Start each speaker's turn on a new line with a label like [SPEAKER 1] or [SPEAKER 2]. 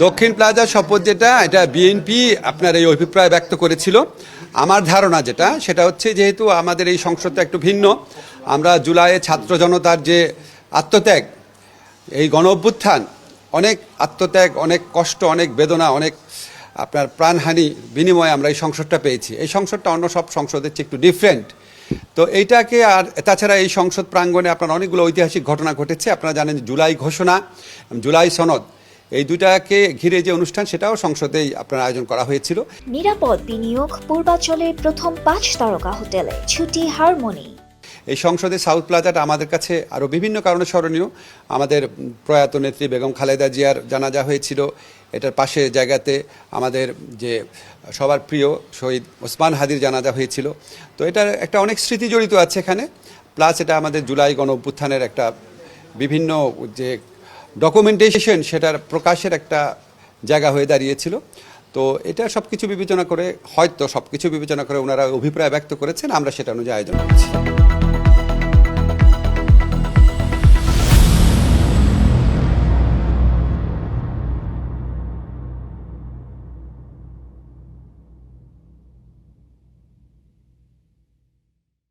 [SPEAKER 1] দক্ষিণ প্লাজা শপথ যেটা এটা বিএনপি আপনার এই অভিপ্রায় ব্যক্ত করেছিল। আমার ধারণা সেটা হচ্ছে যেহেতু আমাদের এই সংসদটা একটু ভিন্ন, আমরা জুলাইয়ে ছাত্র জনতার যে আত্মত্যাগ, এই গণ অভ্যুত্থান, অনেক আত্মত্যাগ, অনেক কষ্ট, অনেক বেদনা, অনেক আপনার প্রাণহানি বিনিময়ে আমরা এই সংসদটা পেয়েছি। এই সংসদটা অন্য সব সংসদের চেয়ে একটু ডিফারেন্ট। তো এইটাকে আর তাছাড়া এই সংসদ প্রাঙ্গণে আপনার অনেকগুলো ঐতিহাসিক ঘটনা ঘটেছে। আপনারা জানেন জুলাই ঘোষণা, জুলাই সনদ, এই দুটাকে ঘিরে যে অনুষ্ঠান সেটাও সংসদেই আপনার আয়োজন করা হয়েছিল।
[SPEAKER 2] নিরাপদ বিনিয়োগ পূর্বাঞ্চলের প্রথম 5 তারকা হোটেলে ছুটি হারমোনি।
[SPEAKER 1] এই সংসদে সাউথ প্লাজাটা আমাদের কাছে আরও বিভিন্ন কারণে স্মরণীয়। আমাদের প্রয়াত নেত্রী বেগম খালেদা জিয়ার জানাজা হয়েছিল, এটার পাশে জায়গাতে আমাদের যে সবার প্রিয় শহীদ ওসমান হাদির জানাজা হয়েছিল। তো এটার একটা অনেক স্মৃতি জড়িত আছে এখানে। প্লাস এটা আমাদের জুলাই গণ অভ্যুত্থানের একটা বিভিন্ন যে ডকুমেন্টেশন সেটার প্রকাশের একটা জায়গা হয়ে দাঁড়িয়েছিল। তো এটা সব কিছু বিবেচনা করে ওনারা অভিপ্রায় ব্যক্ত করেছেন, আমরা সেটা অনুযায়ী আয়োজন করছি।